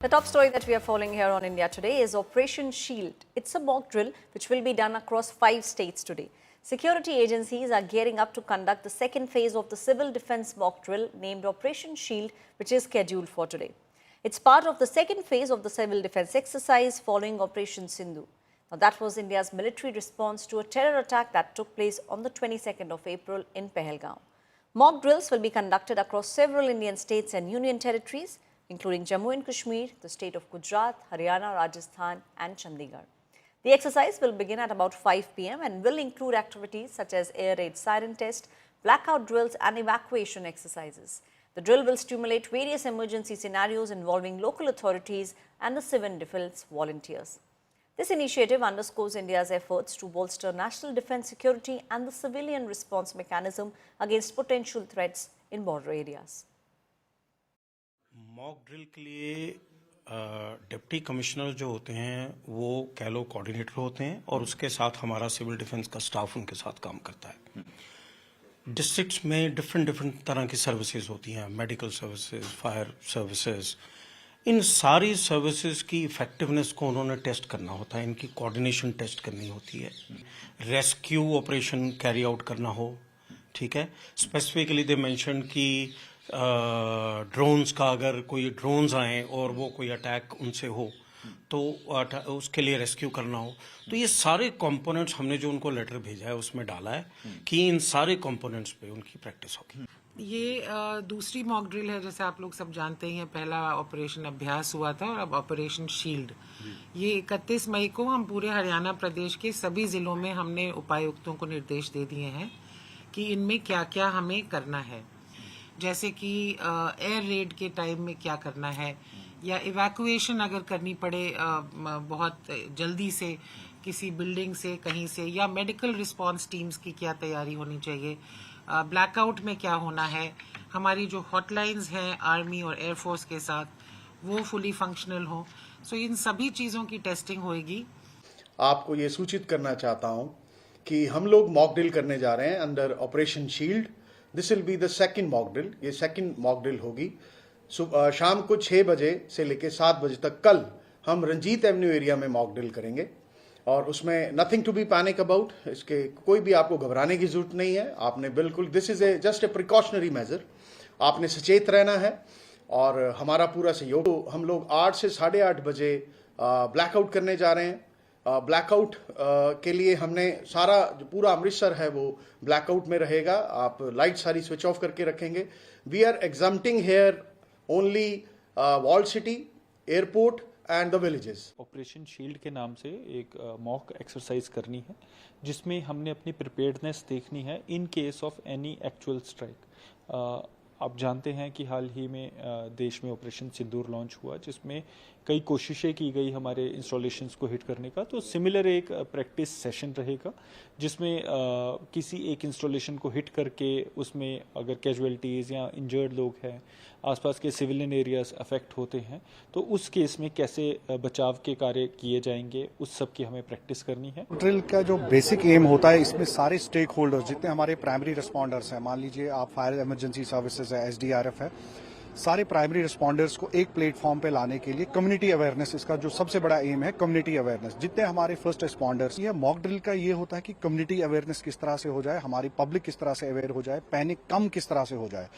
The top story that we are following here on India Today is Operation Shield. It's a mock drill which will be done across 5 states today. Security agencies are gearing up to conduct the second phase of the civil defense mock drill named Operation Shield, which is scheduled for today. It's part of the second phase of the civil defense exercise following Operation Sindhu. Now, that was India's military response to a terror attack that took place on the 22nd of April in Pahalgam. Mock drills will be conducted across several Indian states and union territories, including Jammu and Kashmir, the state of Gujarat, Haryana, Rajasthan and Chandigarh. The exercise will begin at about 5 p.m. and will include activities such as air raid siren test, blackout drills and evacuation exercises. The drill will stimulate various emergency scenarios involving local authorities and the civil defense volunteers. This initiative underscores India's efforts to bolster national defense security and the civilian response mechanism against potential threats in border areas. Mock drill के लिए deputy commissioner जो होते हैं वो कैलो coordinator होते हैं और उसके साथ हमारा सिविल डिफेंस का स्टाफ उनके साथ काम करता है। डिस्ट्रिक्ट्स में डिफरेंट तरह की सर्विसेज होती हैं, मेडिकल सर्विसेज, फायर सर्विसेज। इन सारी सर्विसेज की इफेक्टिवनेस को उन्होंने टेस्ट करना होता है, इनकी कोऑर्डिनेशन टेस्ट करनी होती है, रेस्क्यू ऑपरेशन कैरी आउट करना हो, ठीक है। स्पेसिफिकली दे मेंशन कि ड्रोन्स का, अगर कोई ड्रोन्स आए और वो कोई अटैक उनसे हो तो उसके लिए रेस्क्यू करना हो, तो ये सारे कंपोनेंट्स हमने जो उनको लेटर भेजा है उसमें डाला है कि इन सारे कंपोनेंट्स पे उनकी प्रैक्टिस होगी। ये दूसरी मॉक ड्रिल है, जैसे आप लोग सब जानते हैं। पहला ऑपरेशन अभ्यास हुआ था और अब ऑपरेशन शील्ड। ये 31 मई को हम पूरे हरियाणा प्रदेश के सभी जिलों में हमने उपायुक्तों को निर्देश दे दिए हैं कि इनमें क्या क्या हमें करना है, जैसे कि एयर रेड के टाइम में क्या करना है, या इवैक्यूएशन अगर करनी पड़े बहुत जल्दी से किसी बिल्डिंग से कहीं से, या मेडिकल रिस्पांस टीम्स की क्या तैयारी होनी चाहिए, ब्लैकआउट में क्या होना है, हमारी जो हॉटलाइंस हैं आर्मी और एयरफोर्स के साथ वो फुली फंक्शनल हो। सो इन सभी चीज़ों की टेस्टिंग होएगी। आपको ये सूचित करना चाहता हूं कि हम लोग मॉक ड्रिल करने जा रहे हैं under operation shield. This will be the second mock drill. ये सेकंड मॉक ड्रिल होगी शाम को 6 बजे से लेकर 7 बजे तक। कल हम रंजीत एवेन्यू एरिया में मॉक ड्रिल करेंगे और उसमें nothing to be panic about. इसके कोई भी आपको घबराने की जरूरत नहीं है। आपने बिल्कुल, this is just a precautionary major. आपने सचेत रहना है और हमारा पूरा सहयोग। तो हम लोग 8 से 8:30 बजे ब्लैकआउट करने जा रहे हैं। ब्लैकआउट के लिए हमने सारा जो पूरा अमृतसर है वो ब्लैकआउट में रहेगा। आप लाइट सारी स्विच ऑफ करके रखेंगे। We are exempting here only wall city, airport and the villages. Operation shield के नाम से एक मॉक एक्सरसाइज करनी है जिसमें हमने अपनी प्रिपेयर्डनेस देखनी है in case of any actual strike. आप जानते हैं कि हाल ही में देश में ऑपरेशन सिंदूर लॉन्च हुआ, जिसमें कई कोशिशें की गई हमारे इंस्टॉलेशंस को हिट करने का। तो सिमिलर एक प्रैक्टिस सेशन रहेगा जिसमें किसी एक इंस्टॉलेशन को हिट करके उसमें अगर कैजुअलिटीज़ या इंजर्ड लोग हैं, आसपास के सिविलियन एरियाज अफेक्ट होते हैं, तो उस केस में कैसे बचाव के कार्य किए जाएंगे, उस सब की हमें प्रैक्टिस करनी है। ड्रिल का जो बेसिक एम होता है, इसमें सारे स्टेक होल्डर्स जितने हमारे प्राइमरी रिस्पॉन्डर्स हैं, मान लीजिए आप फायर इमरजेंसी सर्विसेज है, SDRF है, सारे प्राइमरी रिस्पॉन्डर्स को एक प्लेटफॉर्म पे लाने के लिए कम्युनिटी अवेयरनेस, इसका जो सबसे बड़ा एम है कम्युनिटी अवेयरनेस। जितने हमारे फर्स्ट रिस्पॉन्डर्स, ये मॉक ड्रिल का ये होता है कि कम्युनिटी अवेयरनेस किस तरह से हो जाए, हमारी पब्लिक किस तरह से अवेयर हो जाए, पैनिक कम किस तरह से हो जाए।